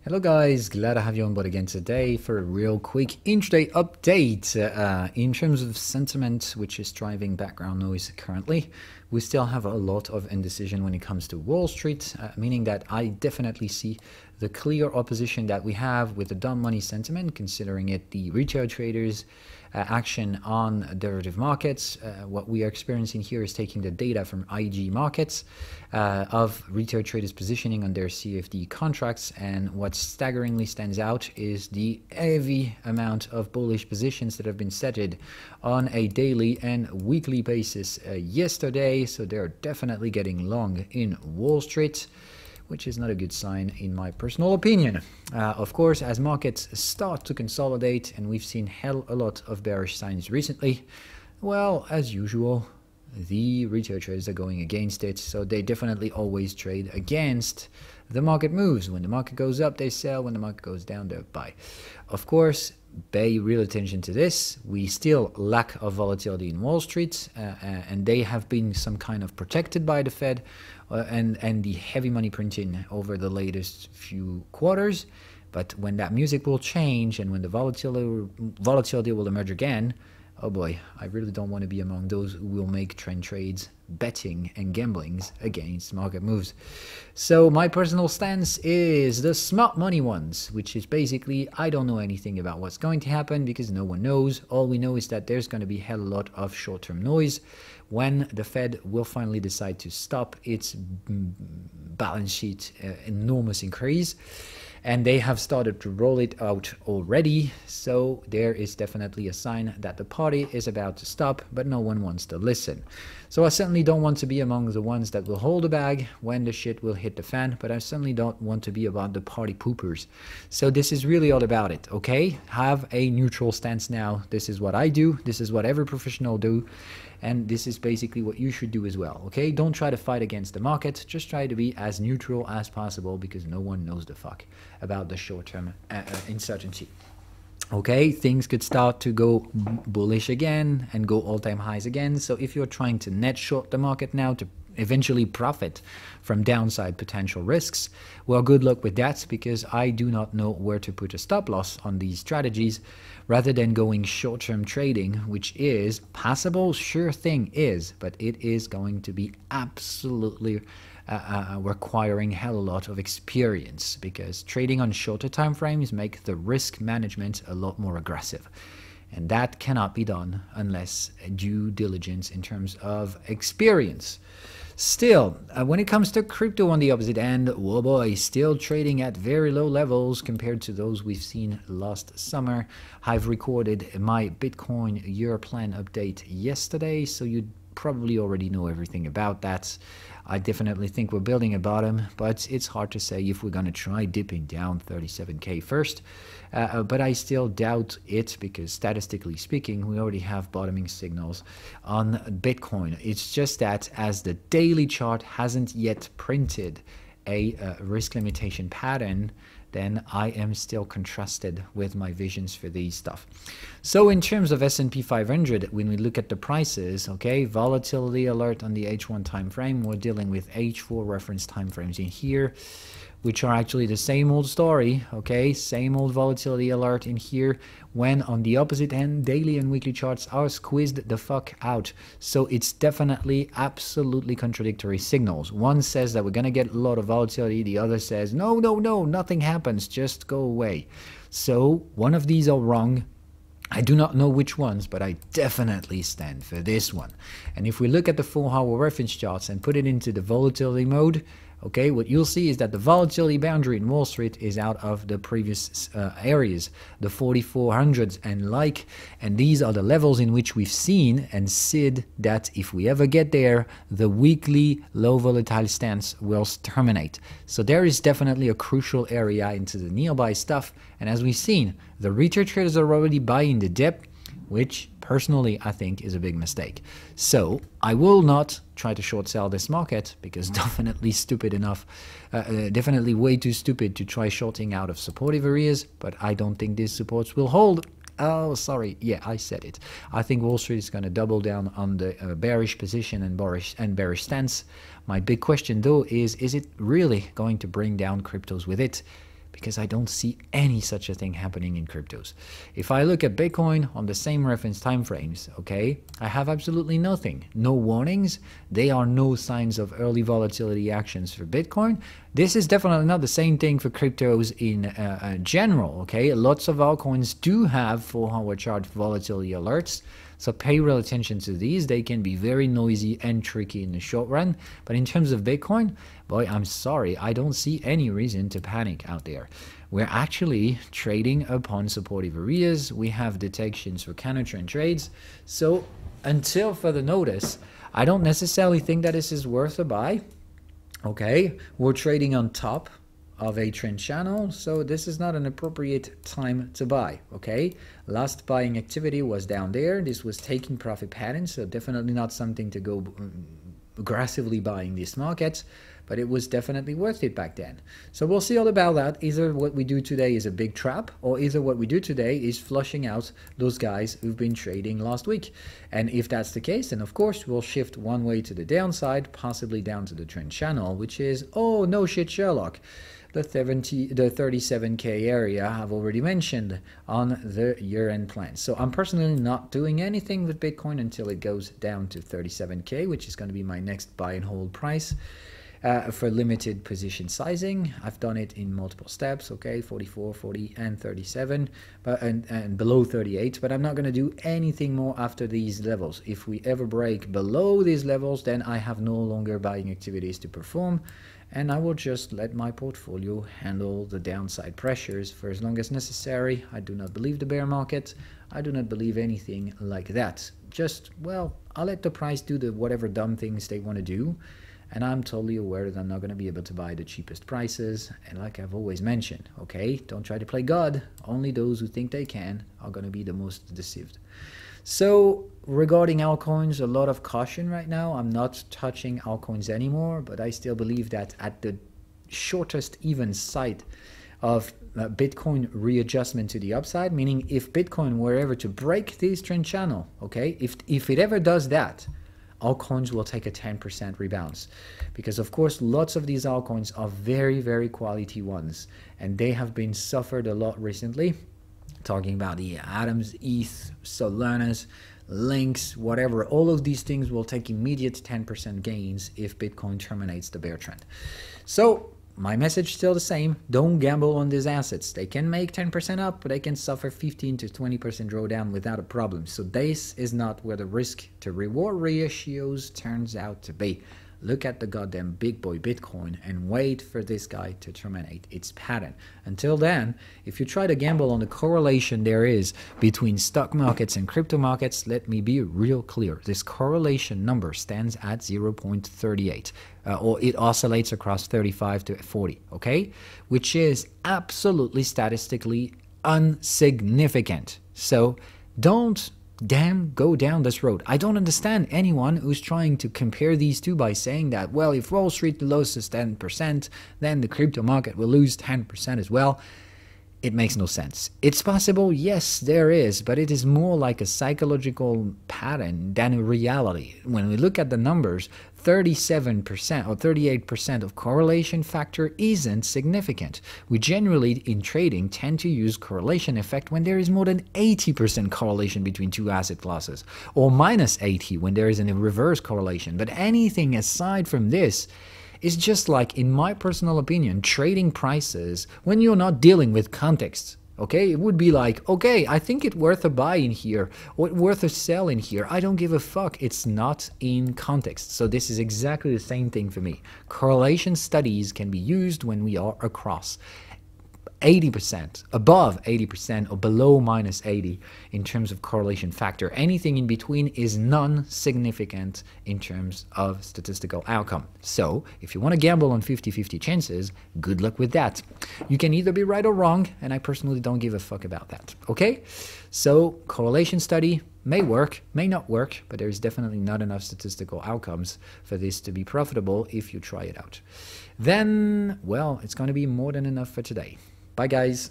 Hello guys, glad to have you on board again today for a real quick intraday update. In terms of sentiment, which is driving background noise currently, we still have a lot of indecision when it comes to Wall Street, meaning that I definitely see the clear opposition that we have with the dumb money sentiment, considering it the retail traders action on derivative markets. What we are experiencing here is taking the data from IG markets of retail traders positioning on their CFD contracts, and what staggeringly stands out is the heavy amount of bullish positions that have been setted on a daily and weekly basis yesterday. So they're definitely getting long in Wall Street, which is not a good sign in my personal opinion. Of course, as markets start to consolidate, and we've seen hell a lot of bearish signs recently, well, as usual, the retail traders are going against it, so they definitely always trade against the market moves. When the market goes up, they sell. When the market goes down, they buy. Of course, pay real attention to this. We still lack of volatility in Wall Street, and they have been some kind of protected by the Fed and the heavy money printing over the latest few quarters. But when that music will change and when the volatility will emerge again, oh boy, I really don't want to be among those who will make trend trades, betting and gamblings against market moves. So my personal stance is the smart money ones, which is basically I don't know anything about what's going to happen because no one knows. All we know is that there's going to be hell a lot of short-term noise when the Fed will finally decide to stop its balance sheet enormous increase. And they have started to roll it out already, so there is definitely a sign that the party is about to stop, but no one wants to listen. So I certainly don't want to be among the ones that will hold the bag when the shit will hit the fan, but I certainly don't want to be about the party poopers. So this is really all about it, okay? Have a neutral stance now. This is what I do, this is what every professional do, and this is basically what you should do as well, okay? Don't try to fight against the market, just try to be as neutral as possible because no one knows the fuck about the short-term uncertainty. Okay, things could start to go bullish again and go all-time highs again. So if you're trying to net short the market now to eventually profit from downside potential risks, well, good luck with that, because I do not know where to put a stop loss on these strategies rather than going short-term trading, which is possible, sure thing is, but it is going to be absolutely requiring hell a lot of experience, because trading on shorter time frames make the risk management a lot more aggressive, and that cannot be done unless due diligence in terms of experience. Still, when it comes to crypto on the opposite end, whoa boy, still trading at very low levels compared to those we've seen last summer. I've recorded my Bitcoin year plan update yesterday, so you probably already know everything about that. I definitely think we're building a bottom, but it's hard to say if we're going to try dipping down 37k first. But I still doubt it, because statistically speaking, we already have bottoming signals on Bitcoin. It's just that as the daily chart hasn't yet printed a risk limitation pattern, then I am still contrasted with my visions for these stuff. So in terms of S&P 500, when we look at the prices, okay, volatility alert on the H1 time frame, we're dealing with H4 reference time frames in here, which are actually the same old story, okay, same old volatility alert in here, when on the opposite end, daily and weekly charts are squeezed the fuck out. So it's definitely absolutely contradictory signals. One says that we're going to get a lot of volatility, the other says, no, no, no, nothing happens, just go away. So one of these are wrong. I do not know which ones, but I definitely stand for this one. And if we look at the 4-hour reference charts and put it into the volatility mode, okay, what you'll see is that the volatility boundary in Wall Street is out of the previous areas, the 4400s and like, and these are the levels in which we've seen and said that if we ever get there, the weekly low volatile stance will terminate. So there is definitely a crucial area into the nearby stuff, and as we've seen, the retail traders are already buying the dip, which personally I think is a big mistake. So I will not try to short sell this market, because definitely stupid enough, definitely way too stupid to try shorting out of supportive areas, but I don't think these supports will hold. Oh, sorry, yeah, I said it. I think Wall Street is going to double down on the bearish position and bearish stance. My big question though is it really going to bring down cryptos with it? because I don't see any such a thing happening in cryptos. If I look at Bitcoin on the same reference time frames, okay, I have absolutely nothing. No warnings. There are no signs of early volatility actions for Bitcoin. This is definitely not the same thing for cryptos in general, okay? Lots of altcoins do have 4-hour chart volatility alerts, so pay real attention to these. They can be very noisy and tricky in the short run, but in terms of Bitcoin, boy, I'm sorry, I don't see any reason to panic out there. We're actually trading upon supportive areas. We have detections for counter trend trades. So until further notice, I don't necessarily think that this is worth a buy. Okay, we're trading on top of a trend channel, so this is not an appropriate time to buy. Okay, last buying activity was down there. This was taking profit patterns, so definitely not something to go aggressively buying this market, but it was definitely worth it back then. So we'll see all about that. Either what we do today is a big trap, or either what we do today is flushing out those guys who've been trading last week. And if that's the case, then of course we'll shift one way to the downside, possibly down to the trend channel, which is, oh no shit Sherlock, the 37k area I've already mentioned on the year-end plan. So I'm personally not doing anything with Bitcoin until it goes down to 37k, which is going to be my next buy and hold price. For limited position sizing, I've done it in multiple steps, okay, 44, 40, and 37, but and below 38, but I'm not going to do anything more after these levels. If we ever break below these levels, then I have no longer buying activities to perform, and I will just let my portfolio handle the downside pressures for as long as necessary. I do not believe the bear market. I do not believe anything like that. Just, well, I'll let the price do the whatever dumb things they want to do. And I'm totally aware that I'm not going to be able to buy the cheapest prices. And like I've always mentioned, okay, don't try to play God. Only those who think they can are going to be the most deceived. So regarding altcoins, a lot of caution right now. I'm not touching altcoins anymore, but I still believe that at the shortest even sight of Bitcoin readjustment to the upside, meaning if Bitcoin were ever to break this trend channel, okay, if it ever does that, altcoins will take a 10% rebound, because of course lots of these altcoins are very, very quality ones, and they have been suffered a lot recently. Talking about the Atoms, ETH, Solanas, Links, whatever, all of these things will take immediate 10% gains if Bitcoin terminates the bear trend. So my message is still the same. Don't gamble on these assets. They can make 10% up, but they can suffer 15 to 20% drawdown without a problem. So this is not where the risk to reward ratios turns out to be. Look at the goddamn big boy Bitcoin and wait for this guy to terminate its pattern. Until then, if you try to gamble on the correlation there is between stock markets and crypto markets, let me be real clear. This correlation number stands at 0.38, or it oscillates across 35 to 40, okay? Which is absolutely statistically insignificant. So don't go down this road. I don't understand anyone who's trying to compare these two by saying that, well, if Wall Street loses 10%, then the crypto market will lose 10% as well. It makes no sense. It's possible, yes, there is, but it is more like a psychological pattern than a reality. When we look at the numbers, 37% or 38% of correlation factor isn't significant. We generally, in trading, tend to use correlation effect when there is more than 80% correlation between two asset classes, or minus 80 when there is a reverse correlation. But anything aside from this is just like, in my personal opinion, trading prices when you're not dealing with context. Okay, it would be like, okay, I think it's worth a buy in here, or it's worth a sell in here. I don't give a fuck. It's not in context. So this is exactly the same thing for me. Correlation studies can be used when we are across 80%, above 80%, or below minus 80 in terms of correlation factor. Anything in between is non-significant in terms of statistical outcome. So if you want to gamble on 50-50 chances, good luck with that. You can either be right or wrong, and I personally don't give a fuck about that. Okay? So correlation study may work, may not work, but there's definitely not enough statistical outcomes for this to be profitable if you try it out. Then, well, it's going to be more than enough for today. Bye, guys.